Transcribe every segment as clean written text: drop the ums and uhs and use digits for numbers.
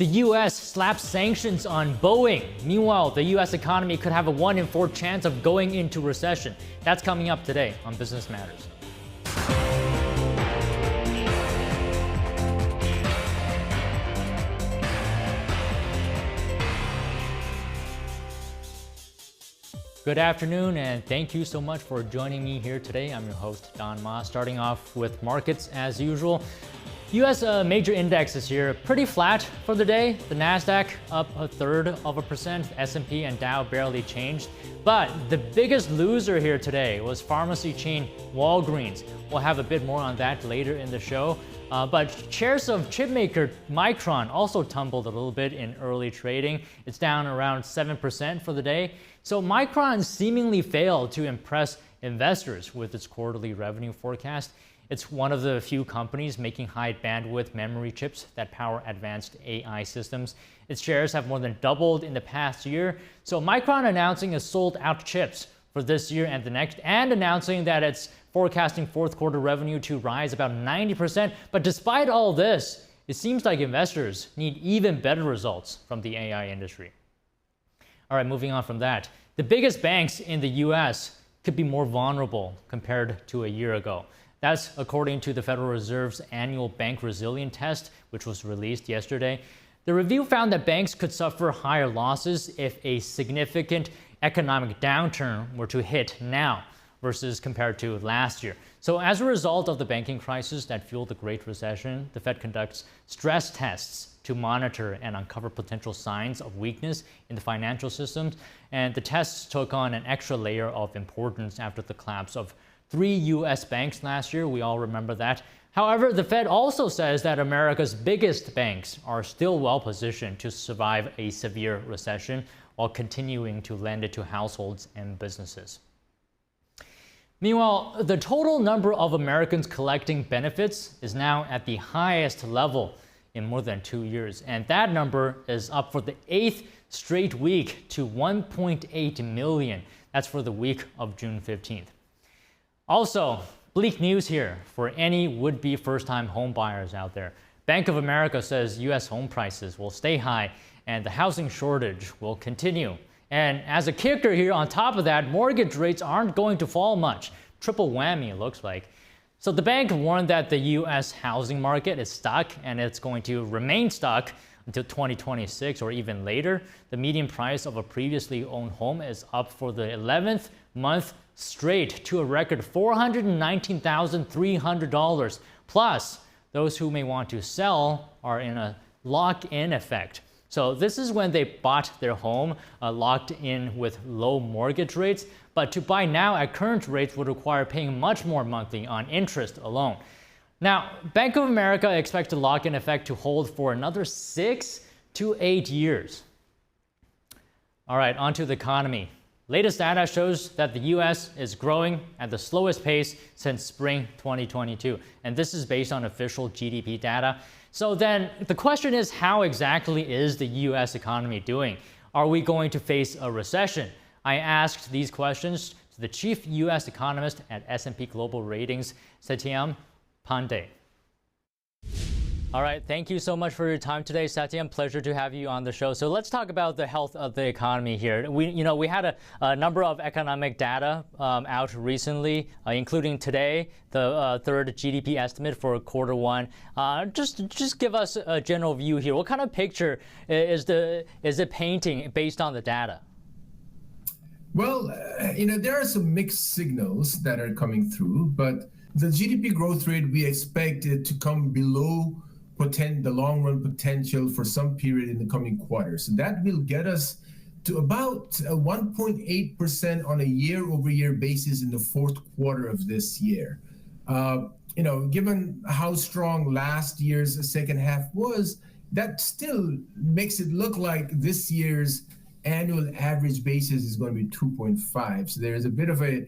The U.S. slaps sanctions on Boeing. Meanwhile, the U.S. economy could have a 1 in 4 chance of going into recession. That's coming up today on Business Matters. Good afternoon, and thank you so much for joining me here today. I'm your host, Don Ma. Starting off with markets as usual. U.S. major indexes here pretty flat for the day. The Nasdaq up 0.33%, S&P and Dow barely changed. But the biggest loser here today was pharmacy chain Walgreens. We'll have a bit more on that later in the show. But shares of chipmaker Micron also tumbled a little bit in early trading. It's down around 7% for the day. So Micron seemingly failed to impress investors with its quarterly revenue forecast. It's one of the few companies making high bandwidth memory chips that power advanced AI systems. Its shares have more than doubled in the past year. So Micron announcing its sold out chips for this year and the next, and announcing that it's forecasting fourth quarter revenue to rise about 90%. But despite all this, it seems like investors need even better results from the AI industry. All right, moving on from that. The biggest banks in the US could be more vulnerable compared to a year ago. That's according to the Federal Reserve's annual bank resilience test, which was released yesterday. The review found that banks could suffer higher losses if a significant economic downturn were to hit now versus compared to last year. So as a result of the banking crisis that fueled the Great Recession, the Fed conducts stress tests to monitor and uncover potential signs of weakness in the financial systems. And the tests took on an extra layer of importance after the collapse of 3 U.S. banks last year. We all remember that. However, the Fed also says that America's biggest banks are still well positioned to survive a severe recession while continuing to lend it to households and businesses. Meanwhile, the total number of Americans collecting benefits is now at the highest level in more than 2 years. And that number is up for the 8th straight week to 1.8 million. That's for the week of June 15th. Also, bleak news here for any would-be first-time home buyers out there. Bank of America says U.S. home prices will stay high and the housing shortage will continue. And as a kicker here on top of that, mortgage rates aren't going to fall much. Triple whammy, it looks like. So the bank warned that the U.S. housing market is stuck and it's going to remain stuck until 2026 or even later. The median price of a previously owned home is up for the 11th month straight to a record $419,300. Plus, those who may want to sell are in a lock-in effect. So this is when they bought their home locked in with low mortgage rates. But to buy now at current rates would require paying much more monthly on interest alone. Now, Bank of America expects the lock-in effect to hold for another 6 to 8 years. All right, on to the economy. Latest data shows that the U.S. is growing at the slowest pace since spring 2022. And this is based on official GDP data. So then the question is, how exactly is the U.S. economy doing? Are we going to face a recession? I asked these questions to the chief U.S. economist at S&P Global Ratings, Satyam Pandey. All right, thank you so much for your time today, Satyam. Pleasure to have you on the show. So let's talk about the health of the economy here. We had a number of economic data out recently, including today, the third GDP estimate for quarter one. Just give us a general view here. What kind of picture is it painting based on the data? Well, there are some mixed signals that are coming through, but the GDP growth rate, we expect it to come below the long-run potential for some period in the coming quarters. So that will get us to about 1.8% on a year-over-year basis in the fourth quarter of this year. Given how strong last year's second half was, that still makes it look like this year's annual average basis is going to be 2.5. So there is a bit of a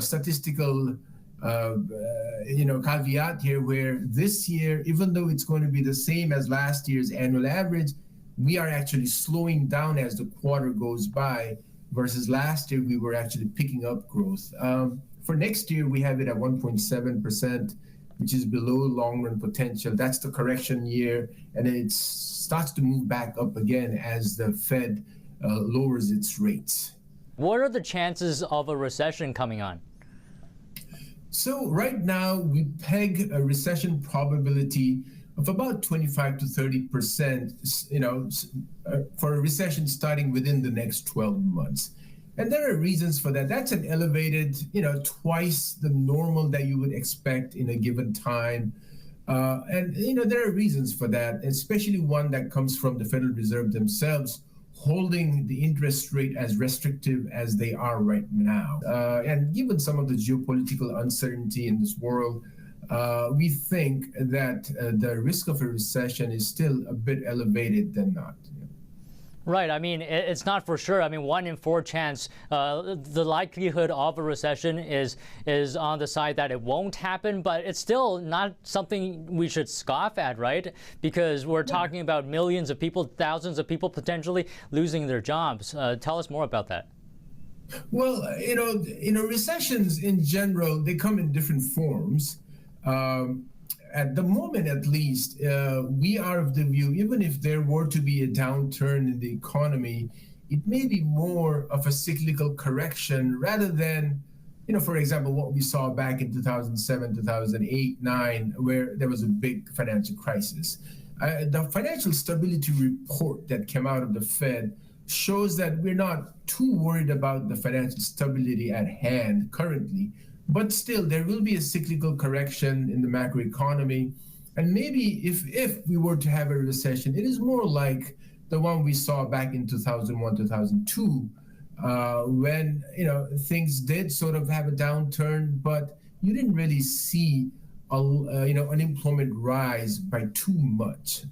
statistical caveat here, where this year, even though it's going to be the same as last year's annual average, we are actually slowing down as the quarter goes by, versus last year we were actually picking up growth. For next year, we have it at 1.7%. which is below long-run potential. That's the correction year, and it starts to move back up again as the Fed lowers its rates. What are the chances of a recession coming on? So right now we peg a recession probability of about 25 to 30%, for a recession starting within the next 12 months. And there are reasons for that. That's an elevated, twice the normal that you would expect in a given time. And there are reasons for that, especially one that comes from the Federal Reserve themselves, holding the interest rate as restrictive as they are right now. And given some of the geopolitical uncertainty in this world, we think that the risk of a recession is still a bit elevated than not. Right. I mean, it's not for sure. I mean, 1 in 4 chance. The likelihood of a recession is on the side that it won't happen, but it's still not something we should scoff at, right? Because we're talking about millions of people, thousands of people potentially losing their jobs. Tell us more about that. Well, recessions in general, they come in different forms. At the moment, at least, we are of the view, even if there were to be a downturn in the economy, it may be more of a cyclical correction rather than, for example, what we saw back in 2007, 2008, 9, where there was a big financial crisis. The financial stability report that came out of the Fed shows that we're not too worried about the financial stability at hand currently. But still, there will be a cyclical correction in the macroeconomy. And maybe if we were to have a recession, it is more like the one we saw back in 2001, 2002, when things did sort of have a downturn, but you didn't really see unemployment rise by too much.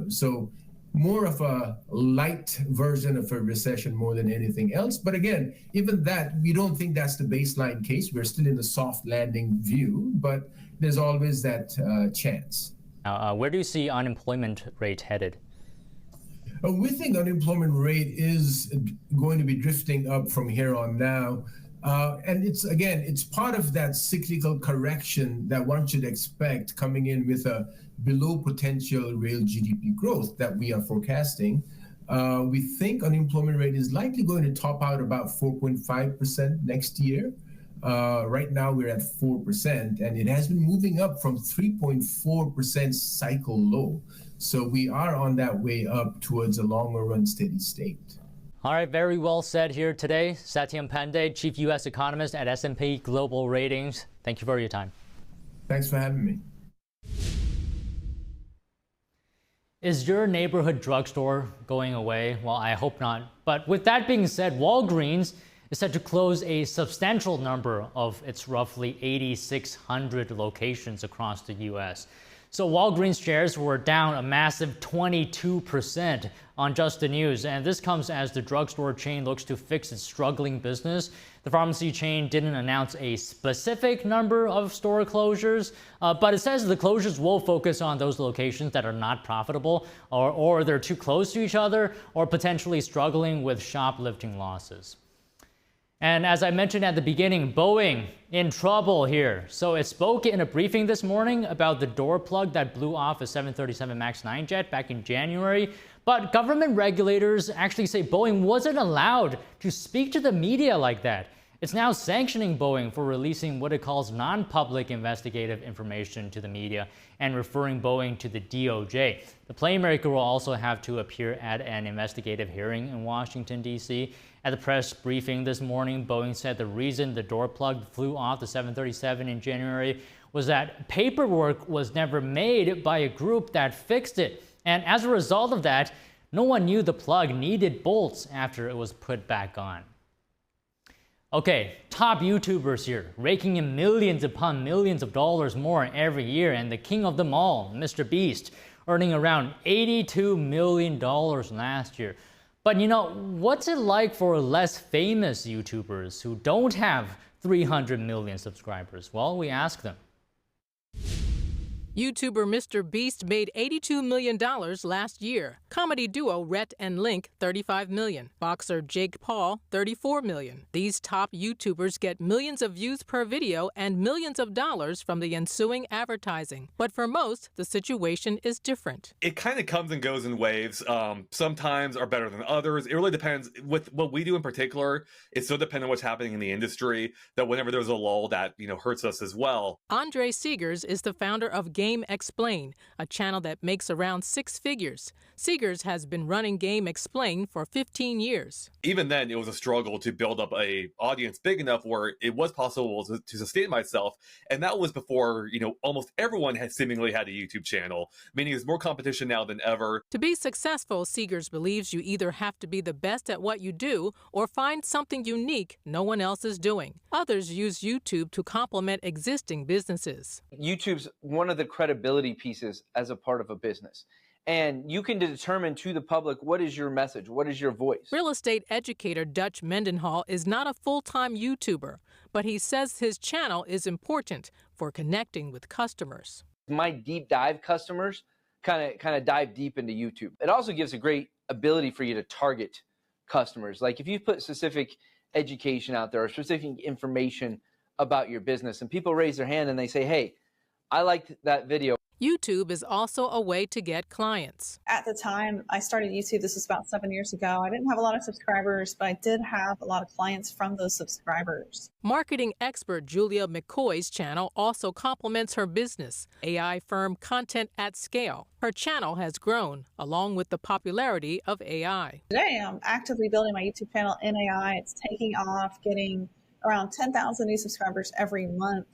So more of a light version of a recession more than anything else. But again, even that, we don't think that's the baseline case. We're still in the soft landing view, but there's always that chance. Where do you see unemployment rate headed? We think unemployment rate is going to be drifting up from here on now. And it's part of that cyclical correction that one should expect coming in with a below potential real GDP growth that we are forecasting. We think unemployment rate is likely going to top out about 4.5% next year. Right now we're at 4%, and it has been moving up from 3.4% cycle low. So we are on that way up towards a longer run steady state. All right, very well said here today. Satyam Pandey, Chief U.S. Economist at S&P Global Ratings. Thank you for your time. Thanks for having me. Is your neighborhood drugstore going away? Well, I hope not. But with that being said, Walgreens is set to close a substantial number of its roughly 8,600 locations across the U.S. So Walgreens shares were down a massive 22% on Just the News, and this comes as the drugstore chain looks to fix its struggling business. The pharmacy chain didn't announce a specific number of store closures, but it says the closures will focus on those locations that are not profitable, or they're too close to each other, or potentially struggling with shoplifting losses. And as I mentioned at the beginning, Boeing in trouble here. So it spoke in a briefing this morning about the door plug that blew off a 737 MAX 9 jet back in January. But government regulators actually say Boeing wasn't allowed to speak to the media like that. It's now sanctioning Boeing for releasing what it calls non-public investigative information to the media and referring Boeing to the DOJ. The plane maker will also have to appear at an investigative hearing in Washington, D.C. At the press briefing this morning, Boeing said the reason the door plug flew off the 737 in January was that paperwork was never made by a group that fixed it. And as a result of that, no one knew the plug needed bolts after it was put back on. Okay, top YouTubers here, raking in millions upon millions of dollars more every year, and the king of them all, Mr. Beast, earning around $82 million last year. But what's it like for less famous YouTubers who don't have 300 million subscribers? Well, we asked them. YouTuber Mr. Beast made $82 million last year. Comedy duo Rhett and Link, $35 million. Boxer Jake Paul, $34 million. These top YouTubers get millions of views per video and millions of dollars from the ensuing advertising. But for most, the situation is different. It kind of comes and goes in waves. Sometimes are better than others. It really depends. With what we do in particular, it's so dependent on what's happening in the industry that whenever there's a lull, that hurts us as well. Andre Seegers is the founder of Game Explain, a channel that makes around 6 figures. Seegers has been running Game Explain for 15 years. Even then, it was a struggle to build up a audience big enough where it was possible to sustain myself. And that was before, almost everyone had seemingly had a YouTube channel, meaning there's more competition now than ever. To be successful, Seegers believes you either have to be the best at what you do or find something unique no one else is doing. Others use YouTube to complement existing businesses. YouTube's one of the credibility pieces as a part of a business. And you can determine to the public, what is your message? What is your voice? Real estate educator Dutch Mendenhall is not a full-time YouTuber, but he says his channel is important for connecting with customers. My deep dive customers kind of dive deep into YouTube. It also gives a great ability for you to target customers. Like if you put specific education out there or specific information about your business and people raise their hand and they say, hey, I liked that video. YouTube is also a way to get clients. At the time I started YouTube, this was about 7 years ago, I didn't have a lot of subscribers, but I did have a lot of clients from those subscribers. Marketing expert Julia McCoy's channel also complements her business, AI firm Content at Scale. Her channel has grown, along with the popularity of AI. Today, I'm actively building my YouTube channel in AI. It's taking off, getting around 10,000 new subscribers every month.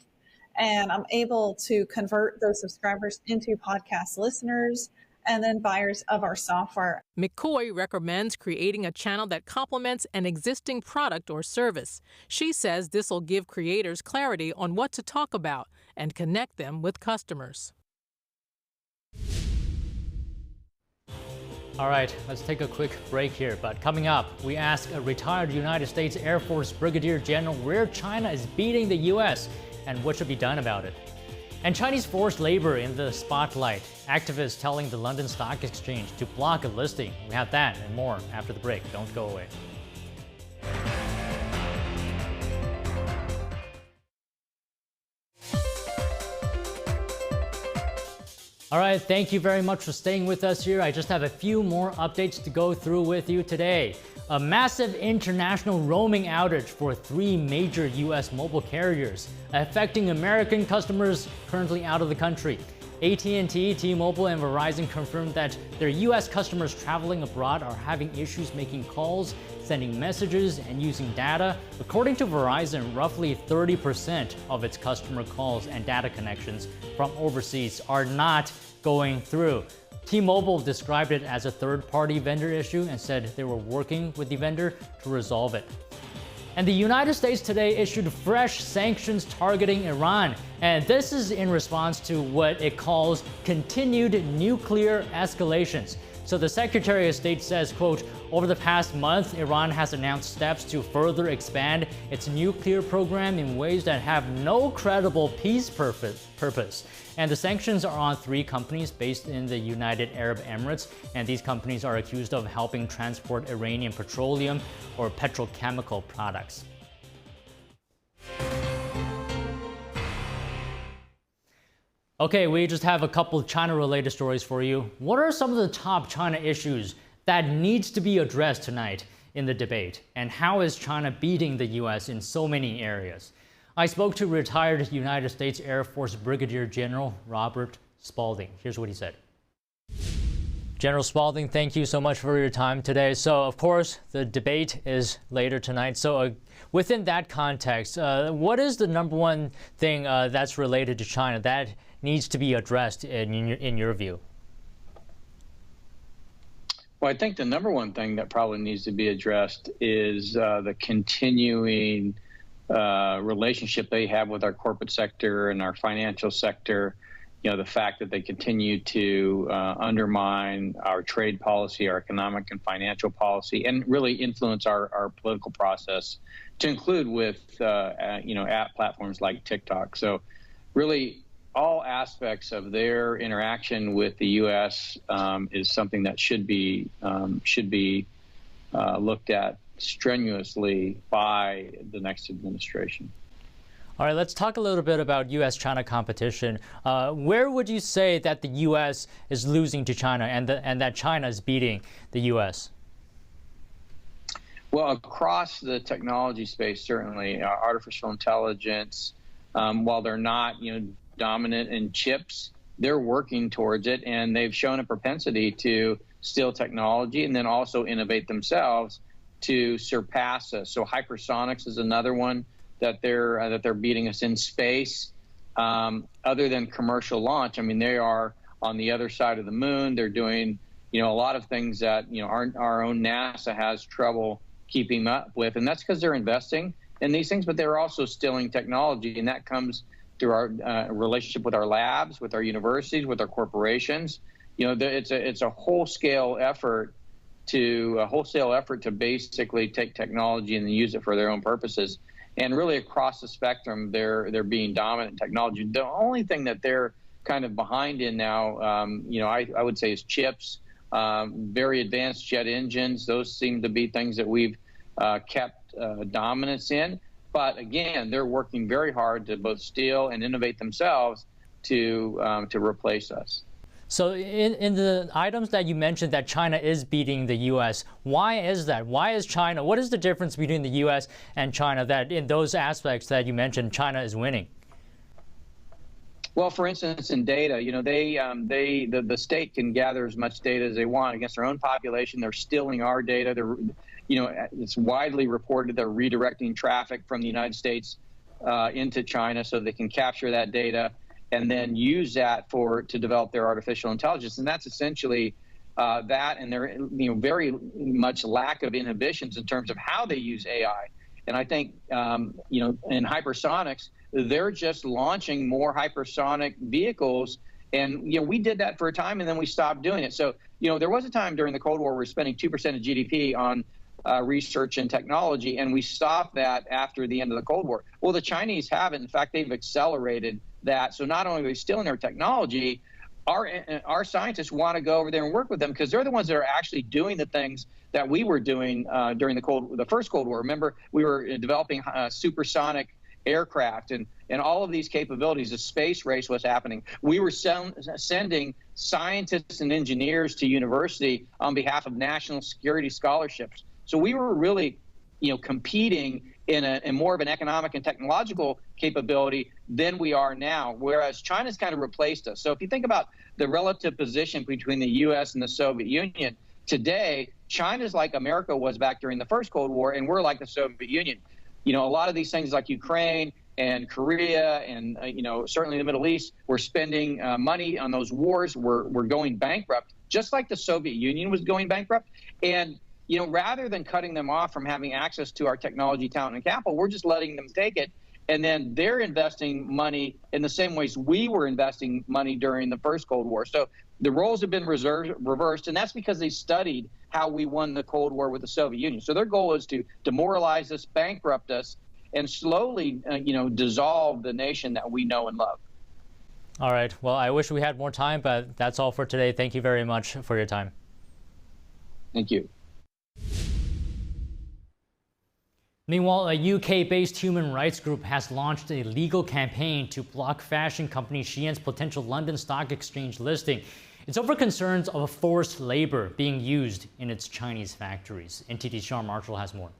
And I'm able to convert those subscribers into podcast listeners and then buyers of our software. McCoy recommends creating a channel that complements an existing product or service. She says this will give creators clarity on what to talk about and connect them with customers. All right, let's take a quick break here. But coming up, we ask a retired United States Air Force Brigadier General where China is beating the U.S. and what should be done about it. And Chinese forced labor in the spotlight. Activists telling the London Stock Exchange to block a listing. We have that and more after the break. Don't go away. All right, thank you very much for staying with us here. I just have a few more updates to go through with you today. A massive international roaming outage for 3 major U.S. mobile carriers, affecting American customers currently out of the country. AT&T, T-Mobile, and Verizon confirmed that their U.S. customers traveling abroad are having issues making calls, sending messages, and using data. According to Verizon, roughly 30% of its customer calls and data connections from overseas are not going through. T-Mobile described it as a third-party vendor issue and said they were working with the vendor to resolve it. And the United States today issued fresh sanctions targeting Iran. And this is in response to what it calls continued nuclear escalations. So the Secretary of State says, quote, over the past month, Iran has announced steps to further expand its nuclear program in ways that have no credible peace purpose. And the sanctions are on 3 companies based in the United Arab Emirates, and these companies are accused of helping transport Iranian petroleum or petrochemical products. Okay, we just have a couple China-related stories for you. What are some of the top China issues that needs to be addressed tonight in the debate? And how is China beating the U.S. in so many areas? I spoke to retired United States Air Force Brigadier General Robert Spalding. Here's what he said. General Spalding, thank you so much for your time today. So, of course, the debate is later tonight. So, within that context, what is the number one thing that's related to China that needs to be addressed in your view? Well, I think the number one thing that probably needs to be addressed is the continuing relationship they have with our corporate sector and our financial sector. You know, the fact that they continue to undermine our trade policy, our economic and financial policy, and really influence our political process, to include with, app platforms like TikTok. So really, all aspects of their interaction with the U.S. Is something that should be looked at strenuously by the next administration. All right, let's talk a little bit about U.S.-China competition. Where would you say that the U.S. is losing to China and that China is beating the U.S.? Well, across the technology space, certainly, artificial intelligence, while they're not, dominant in chips, they're working towards it, and they've shown a propensity to steal technology and then also innovate themselves to surpass us. So hypersonics is another one that they're beating us in space. Other than commercial launch, I mean, they are on the other side of the moon. They're doing, a lot of things that our own NASA has trouble keeping up with, and that's because they're investing in these things. But they're also stealing technology, and that comes through our relationship with our labs, with our universities, with our corporations. It's a wholesale effort to basically take technology and use it for their own purposes. And really across the spectrum, they're being dominant in technology. The only thing that they're kind of behind in now, I would say, is chips, very advanced jet engines. Those seem to be things that we've kept dominance in. But again, they're working very hard to both steal and innovate themselves to replace us. So in the items that you mentioned that China is beating the U.S., why is that? Why is China? What is the difference between the U.S. and China that in those aspects that you mentioned, China is winning? Well, for instance, in data, the state can gather as much data as they want against their own population. They're stealing our data. It's widely reported they're redirecting traffic from the United States into China so they can capture that data and then use that to develop their artificial intelligence. And that's essentially that, and their very much lack of inhibitions in terms of how they use AI. And I think in hypersonics, they're just launching more hypersonic vehicles. And we did that for a time, and then we stopped doing it. So there was a time during the Cold War we were spending 2% of GDP on research and technology, and we stopped that after the end of the Cold War. Well, the Chinese haven't. In fact, they've accelerated that. So not only are they stealing our technology, our scientists want to go over there and work with them because they're the ones that are actually doing the things that we were doing during the first Cold War. Remember, we were developing supersonic aircraft and all of these capabilities. The space race was happening. We were sending scientists and engineers to university on behalf of national security scholarships. So we were really, competing in more of an economic and technological capability than we are now, whereas China's kind of replaced us. So if you think about the relative position between the U.S. and the Soviet Union, today, China's like America was back during the first Cold War, and we're like the Soviet Union. A lot of these things like Ukraine and Korea and, certainly the Middle East, we're spending money on those wars. We're going bankrupt, just like the Soviet Union was going bankrupt. And rather than cutting them off from having access to our technology, talent, and capital, we're just letting them take it. And then they're investing money in the same ways we were investing money during the first Cold War. So the roles have been reversed, and that's because they studied how we won the Cold War with the Soviet Union. So their goal is to demoralize us, bankrupt us, and slowly, dissolve the nation that we know and love. All right. Well, I wish we had more time, but that's all for today. Thank you very much for your time. Thank you. Meanwhile, a UK-based human rights group has launched a legal campaign to block fashion company Shein's potential London Stock Exchange listing. It's over concerns of forced labor being used in its Chinese factories. NTD's Sean Marshall has more.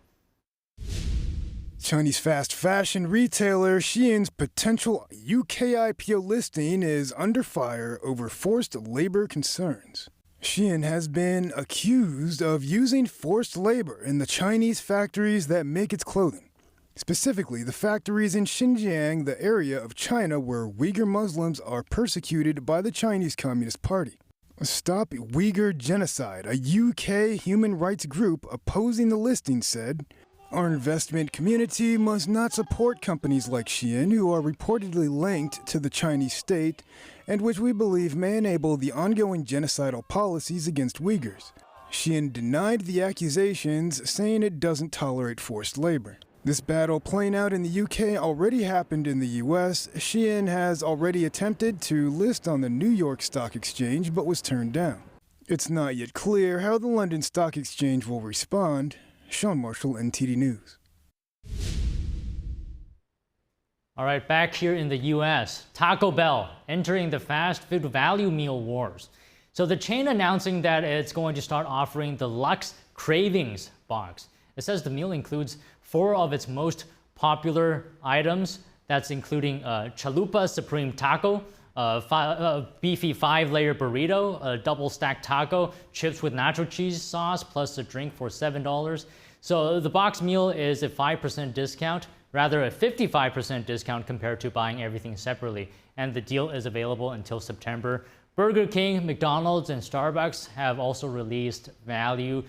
Chinese fast fashion retailer Shein's potential UK IPO listing is under fire over forced labor concerns. Shein has been accused of using forced labor in the Chinese factories that make its clothing. Specifically, the factories in Xinjiang, the area of China where Uyghur Muslims are persecuted by the Chinese Communist Party. Stop Uyghur Genocide, a UK human rights group opposing the listing, said, "Our investment community must not support companies like Shein who are reportedly linked to the Chinese state and which we believe may enable the ongoing genocidal policies against Uyghurs." Shein denied the accusations, saying it doesn't tolerate forced labor. This battle playing out in the UK already happened in the US. Shein has already attempted to list on the New York Stock Exchange but was turned down. It's not yet clear how the London Stock Exchange will respond. Sean Marshall, NTD News. All right, back here in the US, Taco Bell entering the fast food value meal wars. So the chain announcing that it's going to start offering the Lux Cravings box. It says the meal includes 4 of its most popular items. That's including Chalupa Supreme Taco, beefy 5-layer burrito, a double stacked taco, chips with nacho cheese sauce, plus a drink for $7. So the box meal is a 5% discount, rather a 55% discount compared to buying everything separately. And the deal is available until September. Burger King, McDonald's, and Starbucks have also released value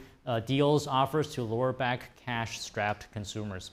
deals offers to lure back cash-strapped consumers.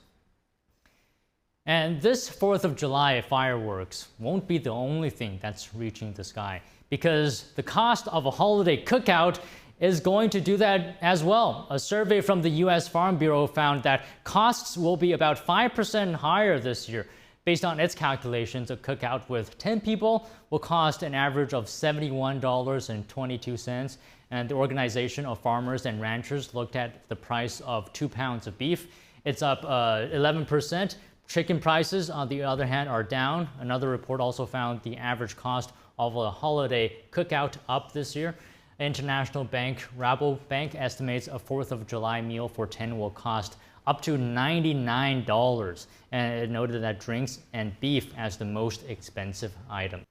And this 4th of July fireworks won't be the only thing that's reaching the sky, because the cost of a holiday cookout is going to do that as well. A survey from the U.S. Farm Bureau found that costs will be about 5% higher this year. Based on its calculations, a cookout with 10 people will cost an average of $71.22. And the Organization of Farmers and Ranchers looked at the price of 2 pounds of beef. It's up 11%. Chicken prices, on the other hand, are down. Another report also found the average cost of a holiday cookout up this year. International bank Rabobank estimates a 4th of July meal for 10 will cost up to $99. And it noted that drinks and beef as the most expensive item.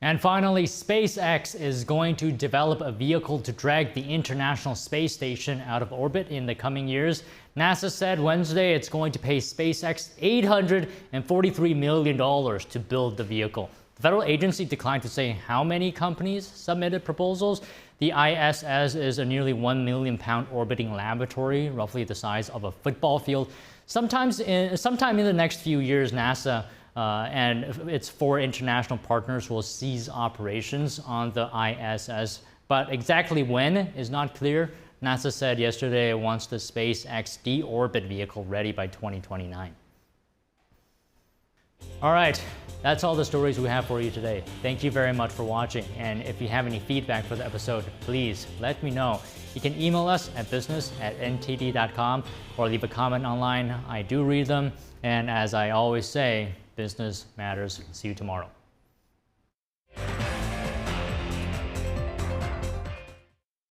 And finally, SpaceX is going to develop a vehicle to drag the International Space Station out of orbit in the coming years. NASA said Wednesday it's going to pay SpaceX $843 million to build the vehicle. The federal agency declined to say how many companies submitted proposals. The ISS is a nearly 1 million pound orbiting laboratory, roughly the size of a football field. Sometime in the next few years, NASA and its 4 international partners will cease operations on the ISS, but exactly when is not clear. NASA said yesterday it wants the SpaceX deorbit vehicle ready by 2029. All right, that's all the stories we have for you today. Thank you very much for watching, and if you have any feedback for the episode, please let me know. You can email us at business@ntd.com or leave a comment online. I do read them, and as I always say, business matters. See you tomorrow.